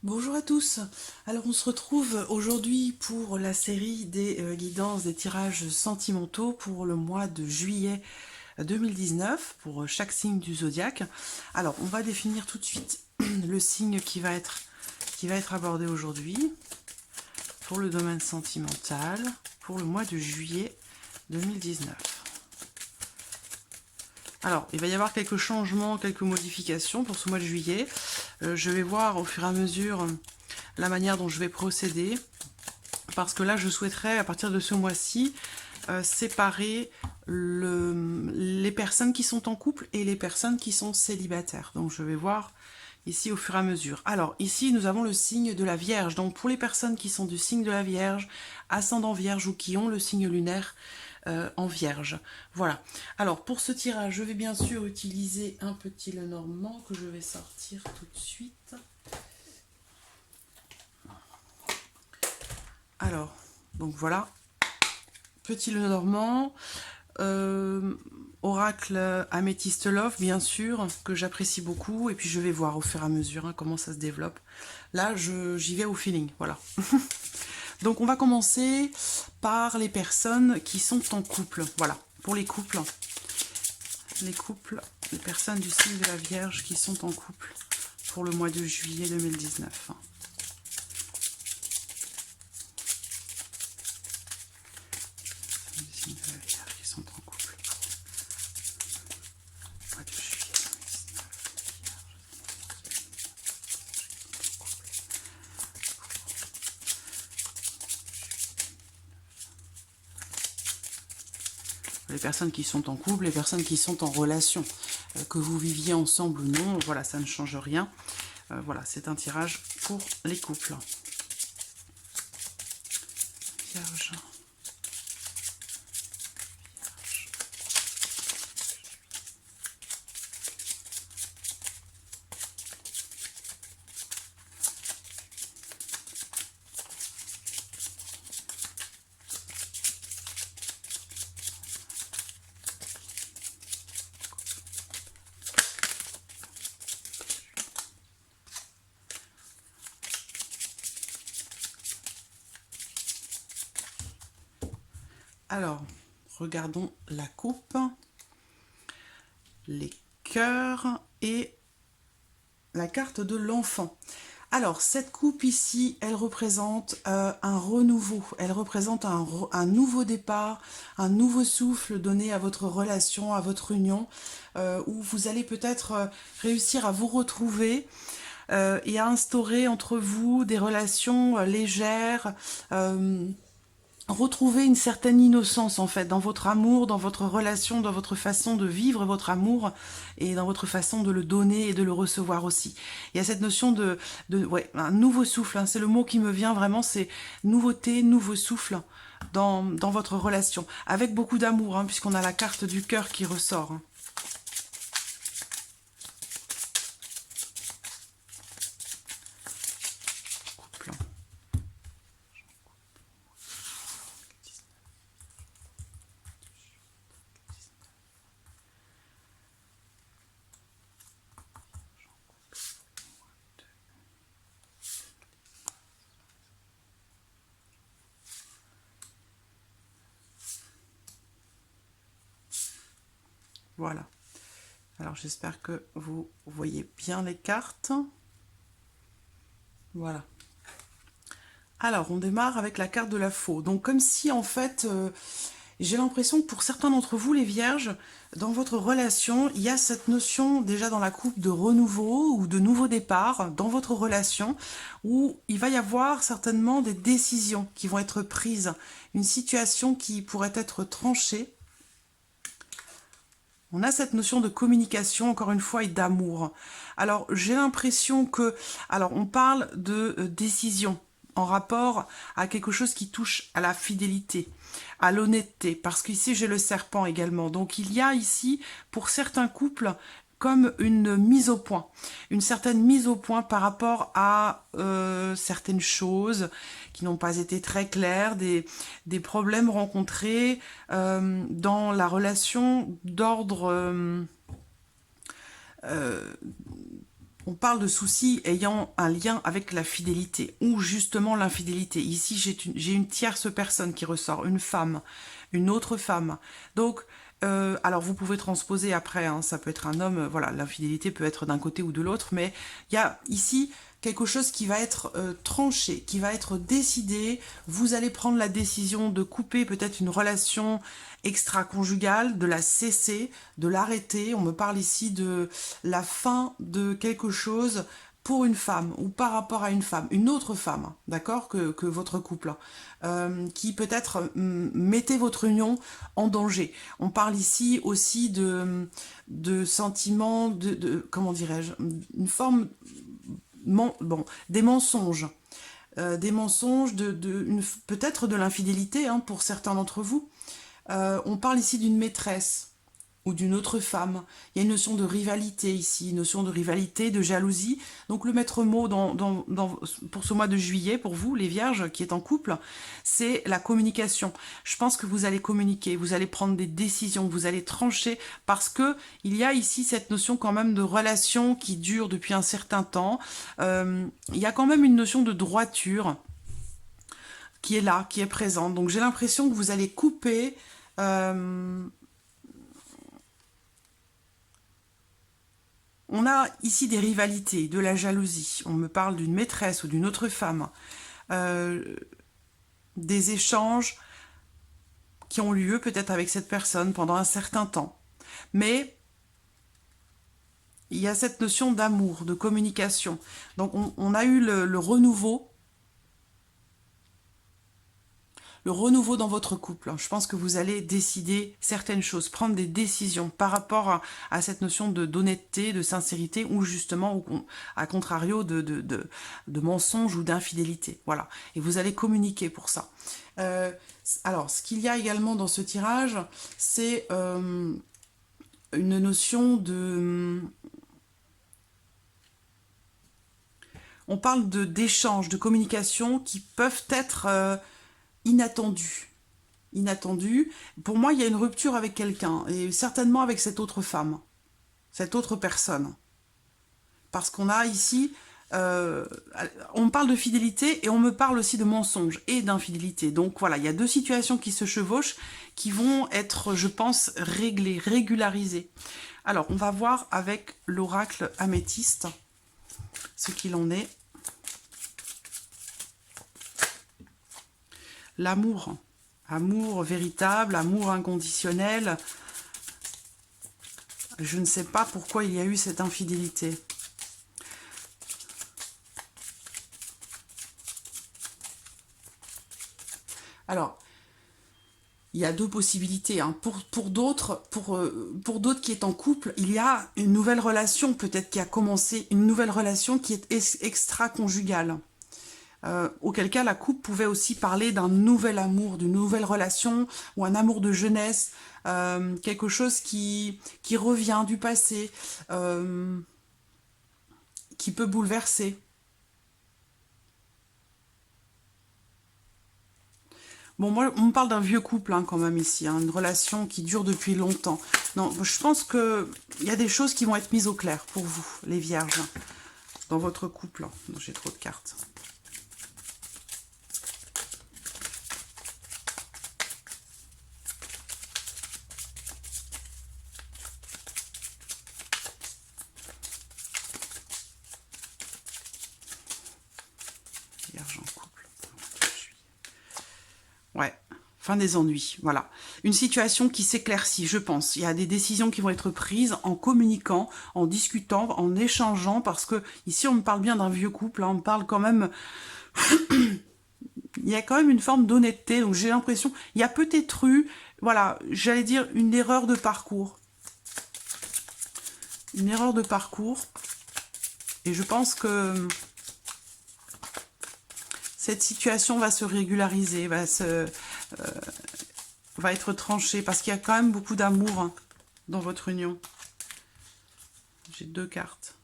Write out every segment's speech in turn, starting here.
Bonjour à tous. Alors on se retrouve aujourd'hui pour la série des guidances des tirages sentimentaux pour le mois de juillet 2019 pour chaque signe du zodiaque. Alors on va définir tout de suite le signe qui va être abordé aujourd'hui pour le domaine sentimental pour le mois de juillet 2019. Alors, il va y avoir quelques changements, quelques modifications pour ce mois de juillet. Je vais voir au fur et à mesure la manière dont je vais procéder. Parce que là, je souhaiterais, à partir de ce mois-ci, séparer les personnes qui sont en couple et les personnes qui sont célibataires. Donc, je vais voir ici au fur et à mesure. Alors, ici, nous avons le signe de la Vierge. Donc, pour les personnes qui sont du signe de la Vierge, ascendant Vierge ou qui ont le signe lunaire en Vierge. Voilà. Alors, pour ce tirage, je vais bien sûr utiliser un petit Lenormand que je vais sortir tout de suite. Alors, donc voilà. Petit Lenormand. Oracle Améthyste Love, bien sûr, que j'apprécie beaucoup. Et puis, je vais voir au fur et à mesure comment ça se développe. Là, j'y vais au feeling. Voilà. Donc on va commencer par les personnes qui sont en couple. Voilà, pour les couples, les personnes du signe de la Vierge qui sont en couple pour le mois de juillet 2019. Du signe de la Vierge qui sont en couple. Mois de juillet 2019. Les personnes qui sont en couple, les personnes qui sont en relation, que vous viviez ensemble ou non, voilà, ça ne change rien. Voilà, c'est un tirage pour les couples. Vierge. Alors, regardons la coupe, les cœurs et la carte de l'enfant. Alors, cette coupe ici, elle représente un renouveau, elle représente un nouveau départ, un nouveau souffle donné à votre relation, à votre union, où vous allez peut-être réussir à vous retrouver et à instaurer entre vous des relations légères, retrouver une certaine innocence en fait dans votre amour, dans votre relation, dans votre façon de vivre votre amour et dans votre façon de le donner et de le recevoir aussi. Il y a cette notion ouais, un nouveau souffle, hein, c'est le mot qui me vient vraiment, c'est nouveauté, nouveau souffle dans votre relation, avec beaucoup d'amour, hein, puisqu'on a la carte du cœur qui ressort. Hein. Couple. Voilà. Alors j'espère que vous voyez bien les cartes. Voilà. Alors on démarre avec la carte de la faux. Donc comme si en fait, j'ai l'impression que pour certains d'entre vous, les vierges, dans votre relation, il y a cette notion déjà dans la coupe de renouveau ou de nouveau départ dans votre relation, où il va y avoir certainement des décisions qui vont être prises, une situation qui pourrait être tranchée. On a cette notion de communication, encore une fois, et d'amour. Alors, j'ai l'impression que... Alors, on parle de décision en rapport à quelque chose qui touche à la fidélité, à l'honnêteté, parce qu'ici, j'ai le serpent également. Donc, il y a ici, pour certains couples, comme une mise au point, une certaine mise au point par rapport à certaines choses qui n'ont pas été très claires, des problèmes rencontrés dans la relation d'ordre On parle de soucis ayant un lien avec la fidélité ou justement l'infidélité. Ici, j'ai une tierce personne qui ressort, une femme, une autre femme. Donc, alors vous pouvez transposer après, hein, ça peut être un homme, voilà, l'infidélité peut être d'un côté ou de l'autre, mais il y a ici quelque chose qui va être tranché, qui va être décidé. Vous allez prendre la décision de couper peut-être une relation extra-conjugale, de la cesser, de l'arrêter. On me parle ici de la fin de quelque chose pour une femme ou par rapport à une femme, une autre femme, d'accord, que votre couple, qui peut-être mettait votre union en danger. On parle ici aussi de sentiments, comment dirais-je, une forme, bon, des mensonges. Des mensonges, peut-être de l'infidélité hein, pour certains d'entre vous. On parle ici d'une maîtresse ou d'une autre femme. Il y a une notion de rivalité ici, une notion de rivalité, de jalousie. Donc le maître mot pour ce mois de juillet, pour vous, les vierges, qui est en couple, c'est la communication. Je pense que vous allez communiquer, vous allez prendre des décisions, vous allez trancher, parce que il y a ici cette notion quand même de relation qui dure depuis un certain temps. Il y a quand même une notion de droiture qui est là, qui est présente. Donc j'ai l'impression que vous allez couper... On a ici des rivalités, de la jalousie. On me parle d'une maîtresse ou d'une autre femme. Des échanges qui ont lieu peut-être avec cette personne pendant un certain temps. Mais il y a cette notion d'amour, de communication. Donc on a eu le renouveau. Le renouveau dans votre couple. Je pense que vous allez décider certaines choses, prendre des décisions par rapport à cette notion d'honnêteté, de sincérité, ou justement, à contrario, de mensonge ou d'infidélité. Voilà. Et vous allez communiquer pour ça. Alors, ce qu'il y a également dans ce tirage, c'est une notion de... On parle d'échanges, de communication qui peuvent être... inattendu. Pour moi, il y a une rupture avec quelqu'un, et certainement avec cette autre femme, cette autre personne. Parce qu'on a ici, on me parle de fidélité, et on me parle aussi de mensonge et d'infidélité. Donc voilà, il y a deux situations qui se chevauchent, qui vont être, je pense, réglées, régularisées. Alors, on va voir avec l'oracle améthyste ce qu'il en est. L'amour, amour véritable, amour inconditionnel. Je ne sais pas pourquoi il y a eu cette infidélité. Alors, il y a deux possibilités. Hein. Pour d'autres qui est en couple, il y a une nouvelle relation peut-être qui a commencé, une nouvelle relation qui est extra-conjugale. Auquel cas la couple pouvait aussi parler d'un nouvel amour, d'une nouvelle relation ou un amour de jeunesse, quelque chose qui revient du passé, qui peut bouleverser. Bon, moi, on me parle d'un vieux couple quand même ici, hein, une relation qui dure depuis longtemps. Non, je pense qu'il y a des choses qui vont être mises au clair pour vous, les vierges, dans votre couple. J'ai trop de cartes. Ouais, fin des ennuis, voilà. Une situation qui s'éclaircit, je pense. Il y a des décisions qui vont être prises en communiquant, en discutant, en échangeant, parce que ici on me parle bien d'un vieux couple, hein, on me parle quand même... Il y a quand même une forme d'honnêteté, donc j'ai l'impression... Il y a peut-être eu, voilà, j'allais dire une erreur de parcours. Une erreur de parcours. Et je pense que... cette situation va se régulariser, va être tranchée, parce qu'il y a quand même beaucoup d'amour hein, dans votre union. J'ai deux cartes.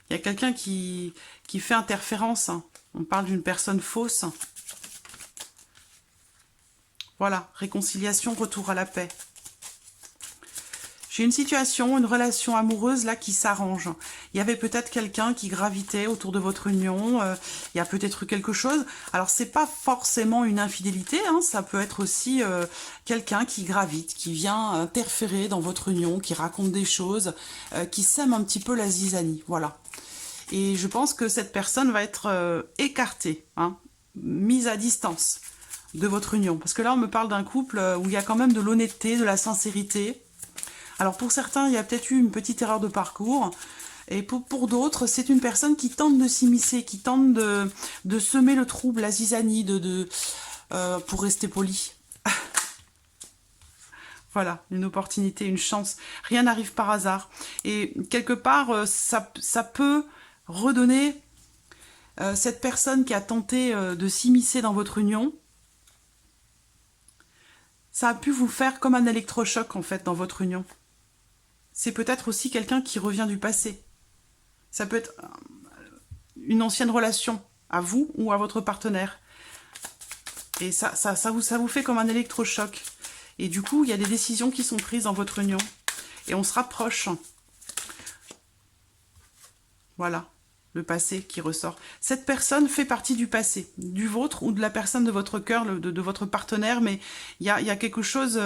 Il y a quelqu'un qui fait interférence. Hein. On parle d'une personne fausse. Voilà, réconciliation, retour à la paix. J'ai une situation, une relation amoureuse là qui s'arrange. Il y avait peut-être quelqu'un qui gravitait autour de votre union. Il y a peut-être eu quelque chose. Alors c'est pas forcément une infidélité, hein, ça peut être aussi quelqu'un qui gravite, qui vient interférer dans votre union, qui raconte des choses, qui sème un petit peu la zizanie. Voilà. Et je pense que cette personne va être écartée, hein, mise à distance de votre union. Parce que là, on me parle d'un couple où il y a quand même de l'honnêteté, de la sincérité. Alors pour certains, il y a peut-être eu une petite erreur de parcours. Et pour d'autres, c'est une personne qui tente de s'immiscer, qui tente de semer le trouble, la zizanie, pour rester poli. Voilà, une opportunité, une chance. Rien n'arrive par hasard. Et quelque part, ça peut redonner cette personne qui a tenté de s'immiscer dans votre union. Ça a pu vous faire comme un électrochoc, en fait, dans votre union. C'est peut-être aussi quelqu'un qui revient du passé. Ça peut être une ancienne relation, à vous ou à votre partenaire. Et ça vous fait comme un électrochoc. Et du coup, il y a des décisions qui sont prises dans votre union. Et on se rapproche. Voilà, le passé qui ressort. Cette personne fait partie du passé, du vôtre ou de la personne de votre cœur, de votre partenaire. Mais il y a quelque chose...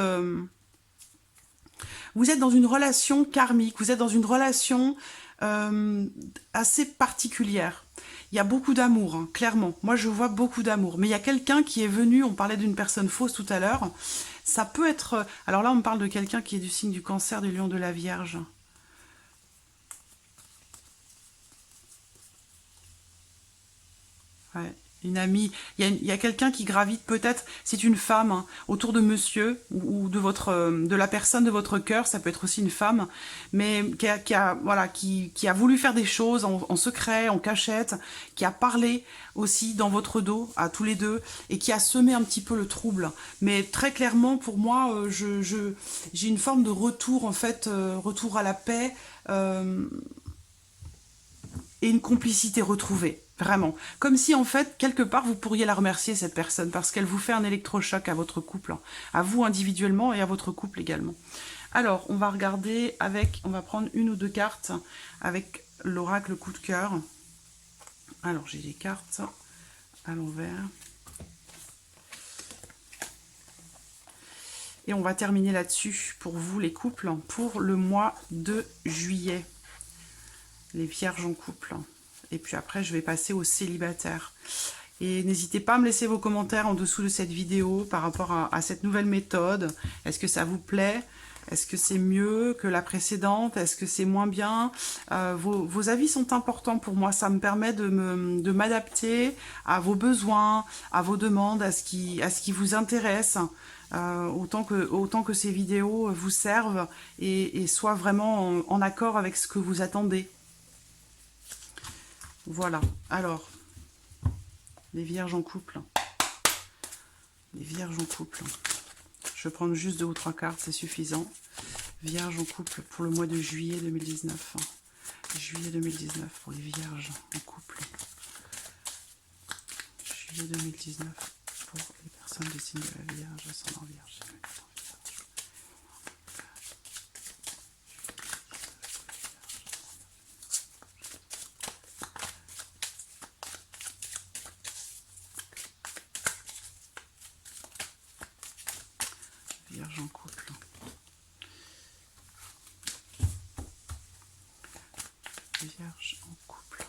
Vous êtes dans une relation karmique, vous êtes dans une relation assez particulière. Il y a beaucoup d'amour, hein, clairement. Moi, je vois beaucoup d'amour. Mais il y a quelqu'un qui est venu, on parlait d'une personne fausse tout à l'heure. Ça peut être... Alors là, on me parle de quelqu'un qui est du signe du Cancer, du Lion, de la Vierge. Ouais. Une amie, il y a quelqu'un qui gravite peut-être, c'est une femme, hein, autour de monsieur ou de la personne de votre cœur, ça peut être aussi une femme, mais qui a voulu faire des choses en secret, en cachette, qui a parlé aussi dans votre dos, à tous les deux, et qui a semé un petit peu le trouble. Mais très clairement, pour moi, j'ai une forme de retour, en fait, retour à la paix, et une complicité retrouvée. Vraiment. Comme si, en fait, quelque part, vous pourriez la remercier, cette personne, parce qu'elle vous fait un électrochoc à votre couple, hein, à vous individuellement et à votre couple également. Alors, on va regarder on va prendre une ou deux cartes avec l'oracle coup de cœur. Alors, j'ai les cartes à l'envers. Et on va terminer là-dessus pour vous, les couples, pour le mois de juillet. Les vierges en couple. Et puis après, je vais passer aux célibataires. Et n'hésitez pas à me laisser vos commentaires en dessous de cette vidéo par rapport à cette nouvelle méthode. Est-ce que ça vous plaît? Est-ce que c'est mieux que la précédente? Est-ce que c'est moins bien? Vos avis sont importants pour moi. Ça me permet de m'adapter à vos besoins, à vos demandes, à ce qui vous intéresse. Autant que ces vidéos vous servent et soient vraiment en accord avec ce que vous attendez. Voilà, alors, les vierges en couple. Les vierges en couple. Je vais prendre juste 2 ou 3 cartes, c'est suffisant. Vierges en couple pour le mois de juillet 2019. Juillet 2019 pour les vierges en couple. Juillet 2019 pour les personnes du signe de la Vierge, ascendant Vierge. Vierge en couple. Vierge en couple.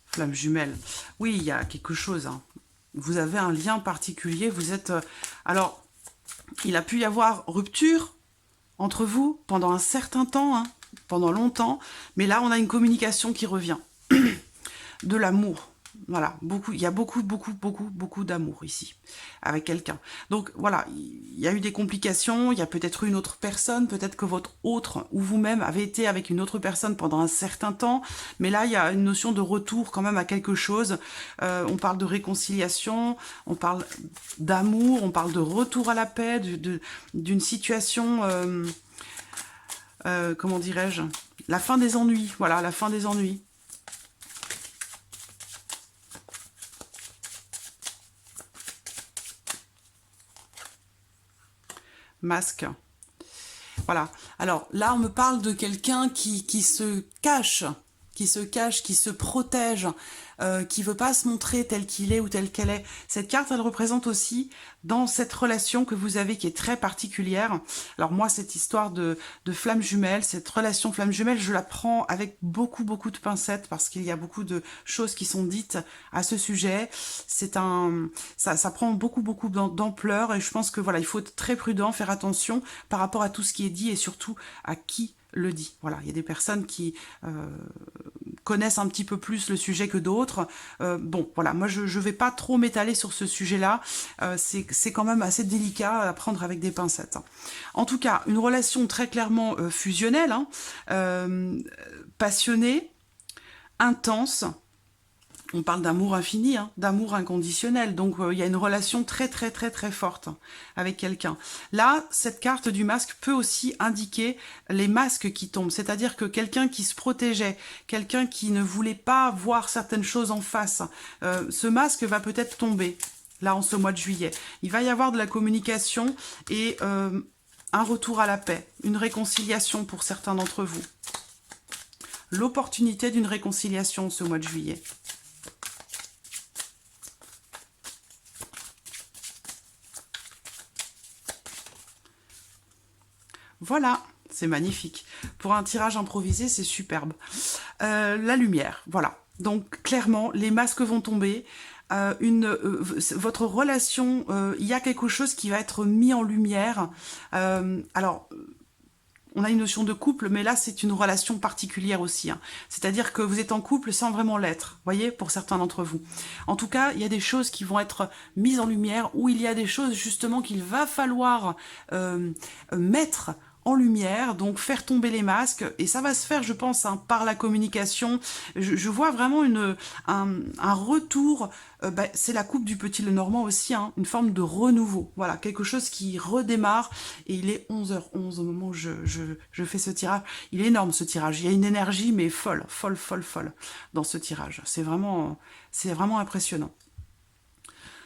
Flamme jumelle. Oui, il y a quelque chose. Hein. Vous avez un lien particulier. Vous êtes... alors, il a pu y avoir rupture entre vous pendant un certain temps, hein, pendant longtemps. Mais là, on a une communication qui revient. De l'amour. Voilà, il y a beaucoup d'amour ici, avec quelqu'un. Donc voilà, il y a eu des complications, il y a peut-être une autre personne, peut-être que votre autre ou vous-même avez été avec une autre personne pendant un certain temps, mais là il y a une notion de retour quand même à quelque chose. On parle de réconciliation, on parle d'amour, on parle de retour à la paix, d'une situation comment dirais-je, la fin des ennuis, voilà, la fin des ennuis. Masque. Voilà. Alors là, on me parle de quelqu'un qui se cache, qui se protège, qui veut pas se montrer tel qu'il est ou telle qu'elle est. Cette carte, elle représente aussi dans cette relation que vous avez qui est très particulière. Alors moi, cette histoire de flamme jumelle, cette relation flamme jumelle, je la prends avec beaucoup de pincettes parce qu'il y a beaucoup de choses qui sont dites à ce sujet. Ça prend beaucoup d'ampleur et je pense que voilà, il faut être très prudent, faire attention par rapport à tout ce qui est dit et surtout à qui le dit. Voilà, il y a des personnes qui connaissent un petit peu plus le sujet que d'autres. Bon, voilà, moi je vais pas trop m'étaler sur ce sujet-là. C'est quand même assez délicat à prendre avec des pincettes. En tout cas, une relation très clairement fusionnelle, hein, passionnée, intense. On parle d'amour infini, hein, d'amour inconditionnel. Donc, il y a une relation très forte avec quelqu'un. Là, cette carte du masque peut aussi indiquer les masques qui tombent. C'est-à-dire que quelqu'un qui se protégeait, quelqu'un qui ne voulait pas voir certaines choses en face, ce masque va peut-être tomber, là, en ce mois de juillet. Il va y avoir de la communication et un retour à la paix, une réconciliation pour certains d'entre vous. L'opportunité d'une réconciliation ce mois de juillet. Voilà, c'est magnifique. Pour un tirage improvisé, c'est superbe. La lumière, voilà. Donc, clairement, les masques vont tomber. Votre relation, il y a quelque chose qui va être mis en lumière. Alors, on a une notion de couple, mais là, c'est une relation particulière aussi. Hein. C'est-à-dire que vous êtes en couple sans vraiment l'être, voyez, pour certains d'entre vous. En tout cas, il y a des choses qui vont être mises en lumière, où il y a des choses, justement, qu'il va falloir mettre en lumière, donc faire tomber les masques, et ça va se faire, je pense, hein, par la communication. Je vois vraiment un retour, c'est la coupe du Petit Lenormand aussi, hein, une forme de renouveau, voilà, quelque chose qui redémarre, et il est 11h11 au moment où je fais ce tirage. Il est énorme ce tirage, il y a une énergie, mais folle dans ce tirage. C'est vraiment impressionnant.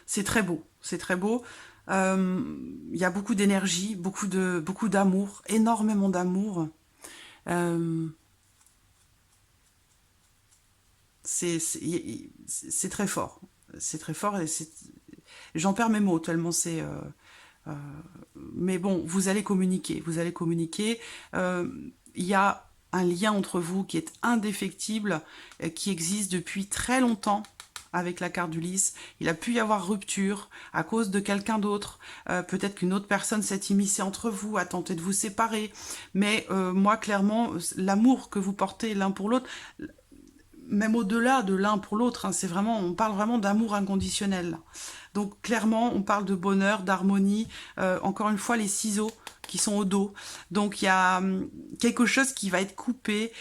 C'est très beau, c'est très beau. Il y a beaucoup d'énergie, beaucoup d'amour, énormément d'amour. C'est très fort. C'est très fort et j'en perds mes mots tellement c'est... mais bon, vous allez communiquer. Il y a un lien entre vous qui est indéfectible, qui existe depuis très longtemps. Avec la carte d'Ulysse, il a pu y avoir rupture à cause de quelqu'un d'autre. Peut-être qu'une autre personne s'est immiscée entre vous, a tenté de vous séparer. Mais moi, clairement, l'amour que vous portez l'un pour l'autre, même au-delà de l'un pour l'autre, hein, on parle vraiment d'amour inconditionnel. Donc clairement, on parle de bonheur, d'harmonie. Encore une fois, les ciseaux qui sont au dos. Donc il y a quelque chose qui va être coupé,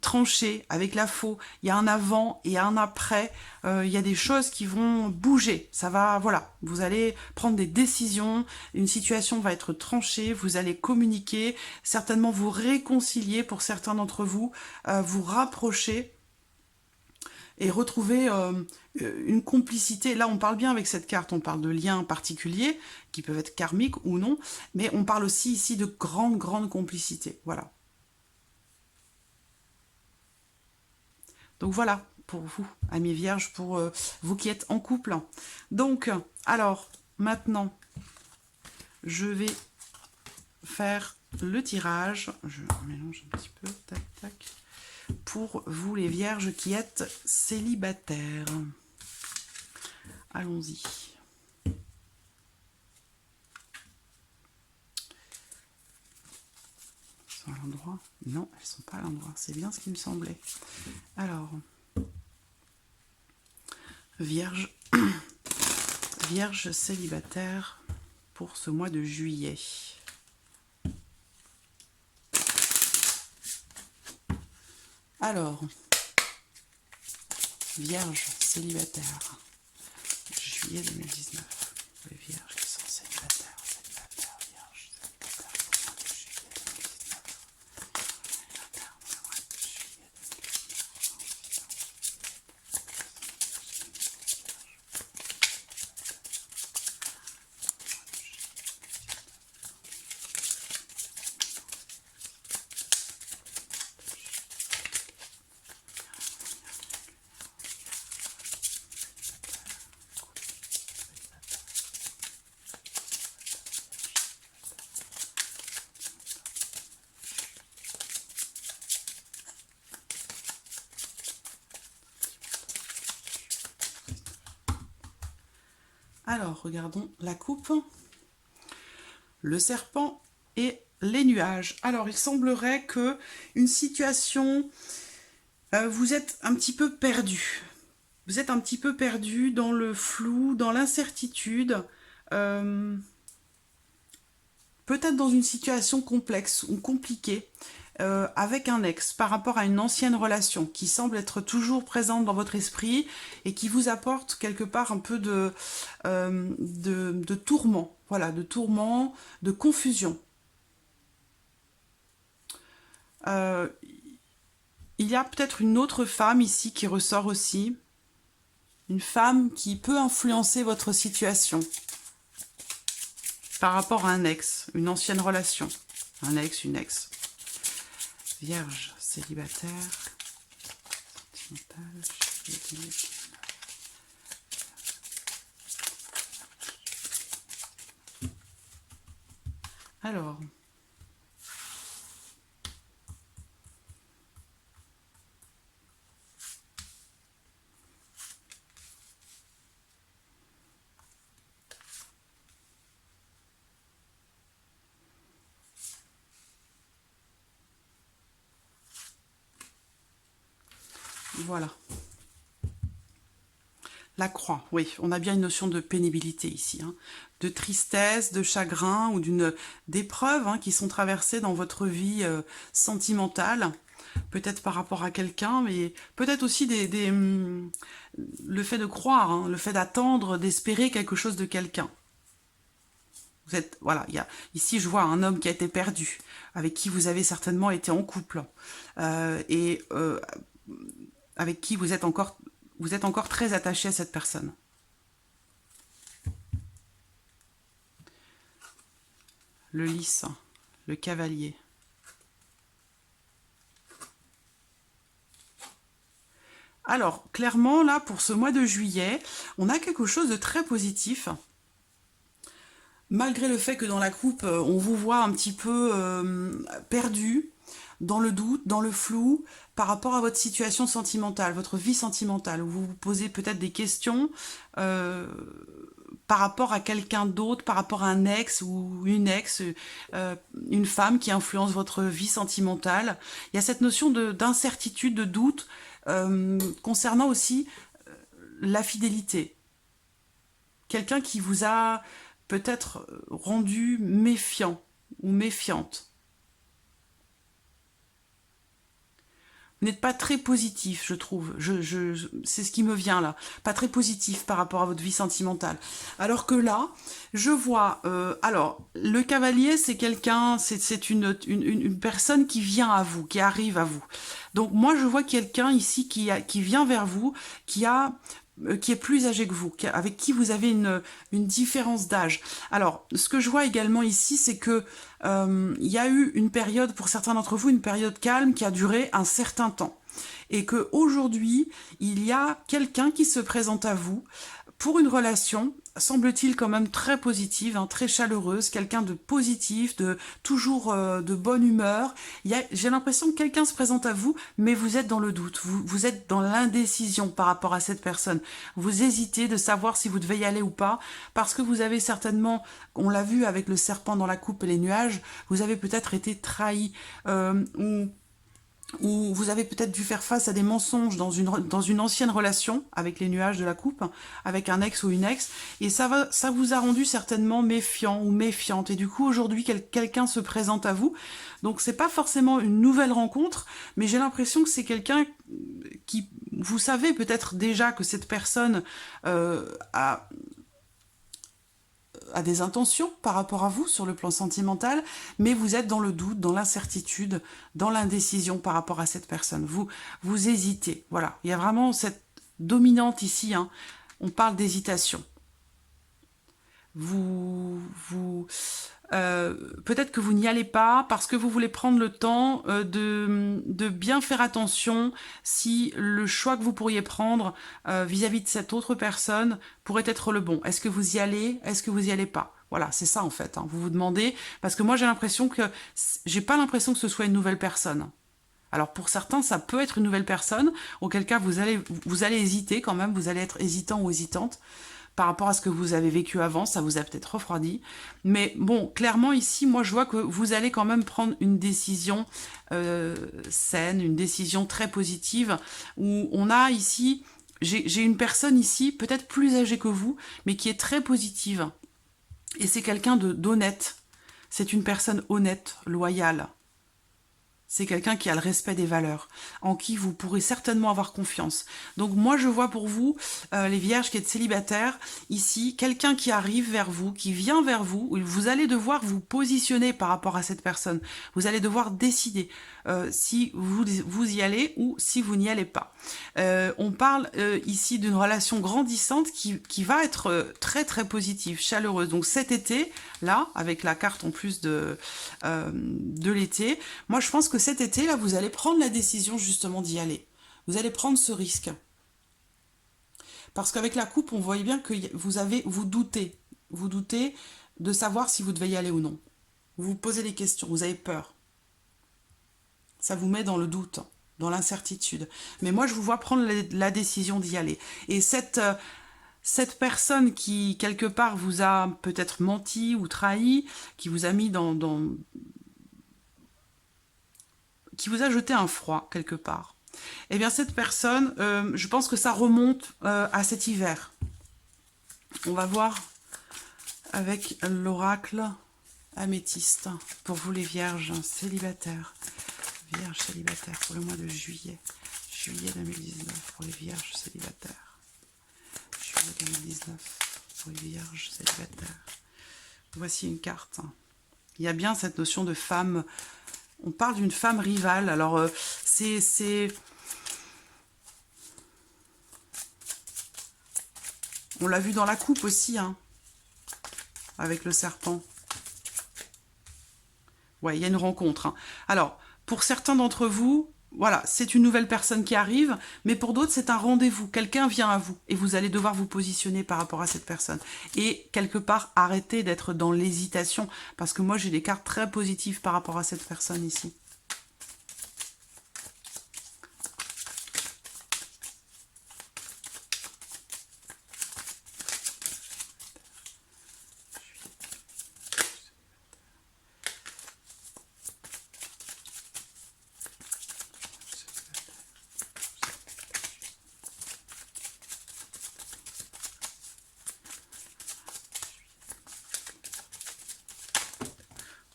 tranché avec la faux. Il y a un avant et un après. Il y a des choses qui vont bouger. Ça va, voilà. Vous allez prendre des décisions. Une situation va être tranchée. Vous allez communiquer. Certainement vous réconcilier pour certains d'entre vous. Vous rapprocher. Et retrouver une complicité. Là, on parle bien avec cette carte, on parle de liens particuliers, qui peuvent être karmiques ou non, mais on parle aussi ici de grande complicité. Voilà. Donc voilà, pour vous, amis vierges, pour vous qui êtes en couple. Donc, alors, maintenant, je vais faire le tirage. Je mélange un petit peu, tac, tac. Pour vous les vierges qui êtes célibataires. Allons-y. Elles sont à l'endroit? Non, elles sont pas à l'endroit. C'est bien ce qui me semblait. Alors, vierge, vierge célibataire pour ce mois de juillet. Alors, vierge célibataire, juillet 2019. Les vierges qui sont célibataires, vierges célibataires pour le mois de juillet 2019. Alors, regardons la coupe. Le serpent et les nuages. Alors, il semblerait que une situation, vous êtes un petit peu perdu. Vous êtes un petit peu perdu dans le flou, dans l'incertitude. Peut-être dans une situation complexe ou compliquée. Avec un ex par rapport à une ancienne relation qui semble être toujours présente dans votre esprit et qui vous apporte quelque part un peu de tourment, voilà, de tourment, de confusion. Il y a peut-être une autre femme ici qui ressort aussi, une femme qui peut influencer votre situation par rapport à un ex, une ancienne relation, un ex, une ex. Vierge, célibataire, sentimentale, alors, voilà. La croix, oui, on a bien une notion de pénibilité ici, hein, de tristesse, de chagrin ou d'épreuves qui sont traversées dans votre vie sentimentale, peut-être par rapport à quelqu'un, mais peut-être aussi le fait de croire, hein, le fait d'attendre, d'espérer quelque chose de quelqu'un. Vous êtes, voilà, ici je vois un homme qui a été perdu, avec qui vous avez certainement été en couple, et avec qui vous êtes encore très attaché à cette personne. Le lys, le cavalier. Alors, clairement, là, pour ce mois de juillet, on a quelque chose de très positif. Malgré le fait que dans la coupe, on vous voit un petit peu perdu, dans le doute, dans le flou, par rapport à votre situation sentimentale, votre vie sentimentale, où vous vous posez peut-être des questions par rapport à quelqu'un d'autre, par rapport à un ex ou une ex, une femme qui influence votre vie sentimentale. Il y a cette notion d'incertitude, de doute, concernant aussi la fidélité. Quelqu'un qui vous a peut-être rendu méfiant ou méfiante. Vous n'êtes pas très positif, je trouve. C'est ce qui me vient là. Pas très positif par rapport à votre vie sentimentale. Alors que là, je vois... alors, le cavalier, c'est quelqu'un... C'est une personne qui vient à vous, qui arrive à vous. Donc moi, je vois quelqu'un ici qui vient vers vous, qui est plus âgé que vous, avec qui vous avez une différence d'âge. Alors, ce que je vois également ici, c'est que il y a eu une période, pour certains d'entre vous, une période calme qui a duré un certain temps. Et que aujourd'hui, il y a quelqu'un qui se présente à vous pour une relation, semble-t-il quand même très positive, hein, très chaleureuse, quelqu'un de positif, toujours de bonne humeur. J'ai l'impression que quelqu'un se présente à vous, mais vous êtes dans le doute, vous êtes dans l'indécision par rapport à cette personne. Vous hésitez de savoir si vous devez y aller ou pas, parce que vous avez certainement, on l'a vu avec le serpent dans la coupe et les nuages, vous avez peut-être été trahi, ou vous avez peut-être dû faire face à des mensonges dans une ancienne relation avec les nuages de la coupe, avec un ex ou une ex, et ça vous a rendu certainement méfiant ou méfiante, et du coup aujourd'hui quelqu'un se présente à vous, donc c'est pas forcément une nouvelle rencontre, mais j'ai l'impression que c'est quelqu'un qui, vous savez peut-être déjà que cette personne a des intentions par rapport à vous sur le plan sentimental, mais vous êtes dans le doute, dans l'incertitude, dans l'indécision par rapport à cette personne. Vous hésitez. Voilà, il y a vraiment cette dominante ici. Hein. On parle d'hésitation. Peut-être que vous n'y allez pas parce que vous voulez prendre le temps de bien faire attention si le choix que vous pourriez prendre vis-à-vis de cette autre personne pourrait être le bon. Est-ce que vous y allez? Est-ce que vous y allez pas? Voilà, c'est ça en fait. Hein. Vous vous demandez, parce que moi j'ai pas l'impression que ce soit une nouvelle personne. Alors pour certains, ça peut être une nouvelle personne, auquel cas vous allez hésiter quand même, vous allez être hésitant ou hésitante. par rapport à ce que vous avez vécu avant, ça vous a peut-être refroidi. Mais bon, clairement ici, moi je vois que vous allez quand même prendre une décision saine, une décision très positive, où on a ici, j'ai une personne ici, peut-être plus âgée que vous, mais qui est très positive. Et c'est quelqu'un d'honnête. C'est une personne honnête, loyale. C'est quelqu'un qui a le respect des valeurs, en qui vous pourrez certainement avoir confiance. Donc moi, je vois pour vous, les vierges qui êtes célibataires, ici, quelqu'un qui arrive vers vous, qui vient vers vous, où vous allez devoir vous positionner par rapport à cette personne. Vous allez devoir décider si vous y allez ou si vous n'y allez pas. On parle ici d'une relation grandissante qui va être très très positive, chaleureuse. Donc cet été, là, avec la carte en plus de l'été, moi je pense que cet été, là, vous allez prendre la décision justement d'y aller. Vous allez prendre ce risque. Parce qu'avec la coupe, on voyait bien que vous doutez. Vous doutez de savoir si vous devez y aller ou non. Vous vous posez des questions, vous avez peur. Ça vous met dans le doute, dans l'incertitude. Mais moi, je vous vois prendre la décision d'y aller. Et cette personne qui, quelque part, vous a peut-être menti ou trahi, qui vous a mis qui vous a jeté un froid, quelque part, eh bien, cette personne, je pense que ça remonte à cet hiver. On va voir avec l'oracle améthyste, pour vous les vierges célibataires. Vierges célibataires pour le mois de juillet. Juillet 2019 pour les vierges célibataires. Juillet 2019 pour les vierges célibataires. Voici une carte. Il y a bien cette notion de femme. On parle d'une femme rivale. Alors, c'est... On l'a vu dans la coupe aussi, hein, avec le serpent. Ouais, il y a une rencontre. Hein. Alors, pour certains d'entre vous, voilà, c'est une nouvelle personne qui arrive, mais pour d'autres, c'est un rendez-vous. Quelqu'un vient à vous et vous allez devoir vous positionner par rapport à cette personne. Et quelque part, arrêtez d'être dans l'hésitation, parce que moi, j'ai des cartes très positives par rapport à cette personne ici.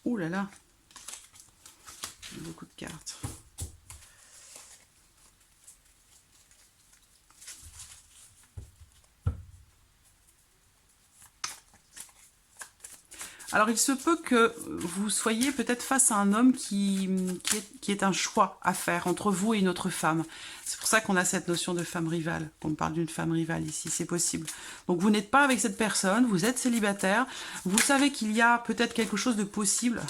Ouh là là, beaucoup de cartes. Alors, il se peut que vous soyez peut-être face à un homme qui est un choix à faire entre vous et une autre femme. C'est pour ça qu'on a cette notion de femme rivale, qu'on parle d'une femme rivale ici, c'est possible. Donc, vous n'êtes pas avec cette personne, vous êtes célibataire, vous savez qu'il y a peut-être quelque chose de possible.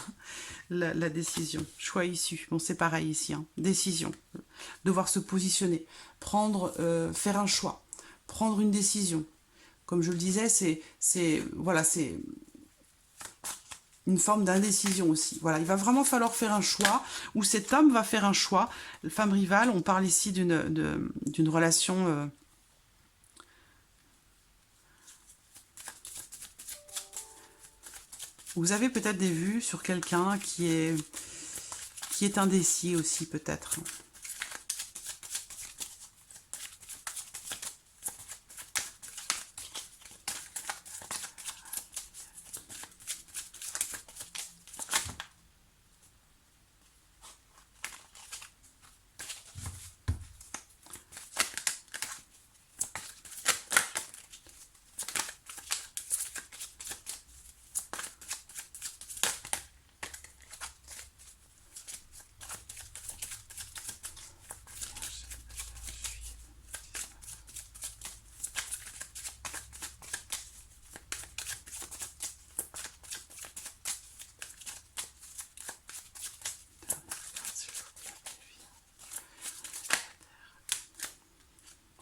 La décision, choix issu, bon c'est pareil ici, hein. Décision, devoir se positionner, prendre, faire un choix, prendre une décision. Comme je le disais, c'est une forme d'indécision aussi. Voilà, il va vraiment falloir faire un choix, ou cet homme va faire un choix. Femme rivale, on parle ici d'une relation... Vous avez peut-être des vues sur quelqu'un qui est indécis aussi, peut-être.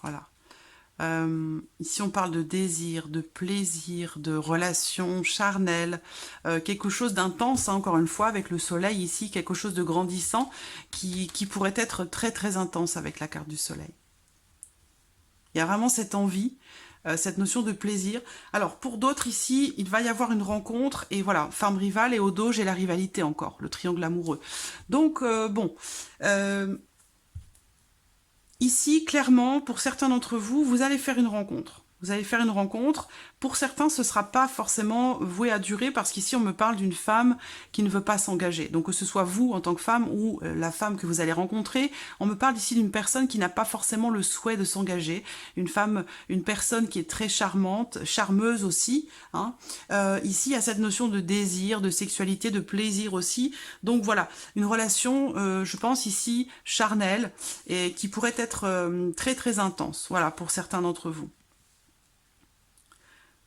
Voilà. Ici, on parle de désir, de plaisir, de relation charnelle, quelque chose d'intense, hein, encore une fois, avec le soleil ici, quelque chose de grandissant qui pourrait être très très intense avec la carte du soleil. Il y a vraiment cette envie cette notion de plaisir. Alors, pour d'autres ici, il va y avoir une rencontre, et voilà, femme rivale, et au dos, j'ai la rivalité encore, le triangle amoureux. Donc, bon, ici, clairement, pour certains d'entre vous, vous allez faire une rencontre. Vous allez faire une rencontre. Pour certains, ce ne sera pas forcément voué à durer parce qu'ici, on me parle d'une femme qui ne veut pas s'engager. Donc, que ce soit vous en tant que femme ou la femme que vous allez rencontrer, on me parle ici d'une personne qui n'a pas forcément le souhait de s'engager. Une femme, une personne qui est très charmante, charmeuse aussi. Hein. Ici, il y a cette notion de désir, de sexualité, de plaisir aussi. Donc, voilà, une relation, je pense ici, charnelle et qui pourrait être très, très intense. Voilà, pour certains d'entre vous.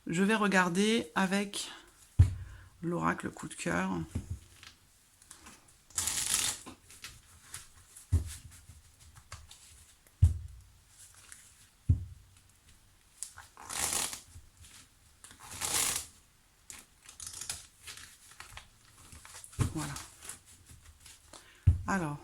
Je vais regarder avec l'oracle coup de cœur. Voilà. Alors.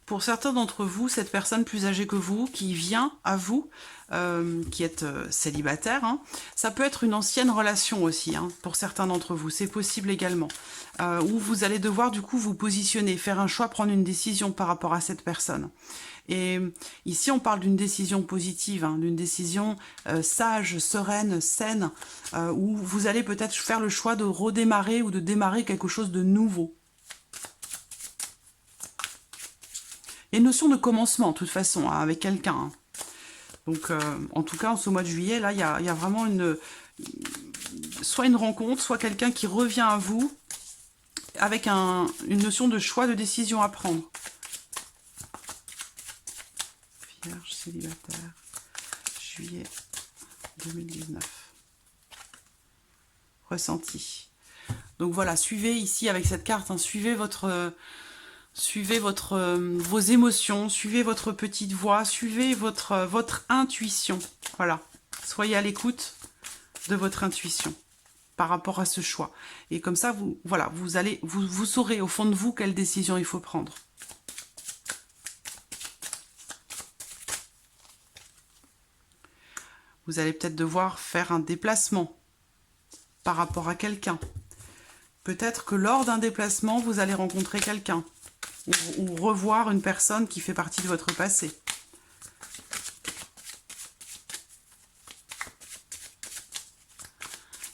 Pour certains d'entre vous, cette personne plus âgée que vous, qui vient à vous, qui êtes célibataire, hein, ça peut être une ancienne relation aussi, hein, pour certains d'entre vous, c'est possible également. Où vous allez devoir du coup vous positionner, faire un choix, prendre une décision par rapport à cette personne. Et ici, on parle d'une décision positive, hein, d'une décision sage, sereine, saine, où vous allez peut-être faire le choix de redémarrer ou de démarrer quelque chose de nouveau. Il y a une notion de commencement, de toute façon, hein, avec quelqu'un. Hein. Donc, en tout cas, en ce mois de juillet, là, il y a vraiment soit une rencontre, soit quelqu'un qui revient à vous avec une notion de choix, de décision à prendre. Vierge, célibataire, juillet 2019. Ressenti. Donc voilà, suivez ici avec cette carte, hein, suivez vos émotions, suivez votre petite voix, suivez votre intuition. Voilà, soyez à l'écoute de votre intuition par rapport à ce choix. Et comme ça, vous saurez au fond de vous quelle décision il faut prendre. Vous allez peut-être devoir faire un déplacement par rapport à quelqu'un. Peut-être que lors d'un déplacement, vous allez rencontrer quelqu'un. Ou revoir une personne qui fait partie de votre passé.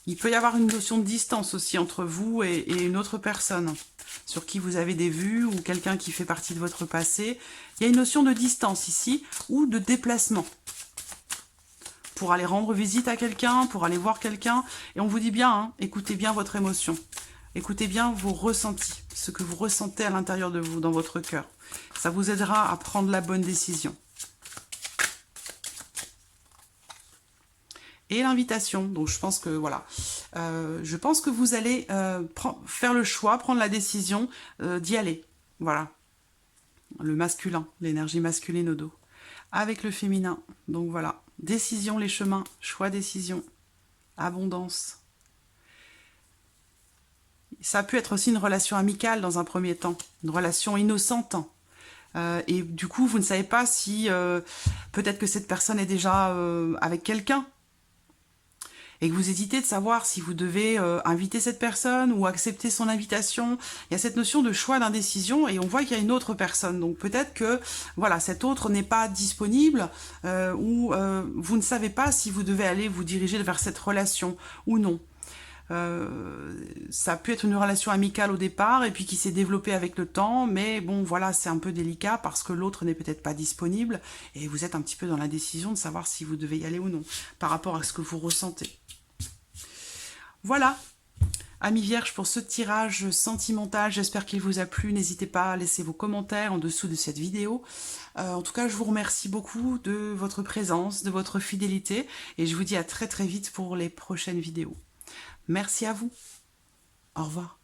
Il peut y avoir une notion de distance aussi entre vous et une autre personne sur qui vous avez des vues ou quelqu'un qui fait partie de votre passé. Il y a une notion de distance ici ou de déplacement pour aller rendre visite à quelqu'un, pour aller voir quelqu'un. Et on vous dit bien, hein, écoutez bien votre émotion. Écoutez bien vos ressentis, ce que vous ressentez à l'intérieur de vous, dans votre cœur. Ça vous aidera à prendre la bonne décision. Et l'invitation, donc je pense que voilà, je pense que vous allez faire le choix, prendre la décision d'y aller. Voilà, le masculin, l'énergie masculine au dos, avec le féminin. Donc voilà, décision, les chemins, choix, décision, abondance. Ça a pu être aussi une relation amicale dans un premier temps, une relation innocente. Et du coup, vous ne savez pas si peut-être que cette personne est déjà avec quelqu'un. Et que vous hésitez de savoir si vous devez inviter cette personne ou accepter son invitation. Il y a cette notion de choix, d'indécision et on voit qu'il y a une autre personne. Donc peut-être que voilà, cette autre n'est pas disponible ou vous ne savez pas si vous devez aller vous diriger vers cette relation ou non. Ça a pu être une relation amicale au départ et puis qui s'est développée avec le temps, mais bon voilà, c'est un peu délicat parce que l'autre n'est peut-être pas disponible et vous êtes un petit peu dans la décision de savoir si vous devez y aller ou non par rapport à ce que vous ressentez. Voilà, amis vierges, pour ce tirage sentimental, j'espère qu'il vous a plu. N'hésitez pas à laisser vos commentaires en dessous de cette vidéo. En tout cas, je vous remercie beaucoup de votre présence, de votre fidélité et je vous dis à très très vite pour les prochaines vidéos. Merci à vous. Au revoir.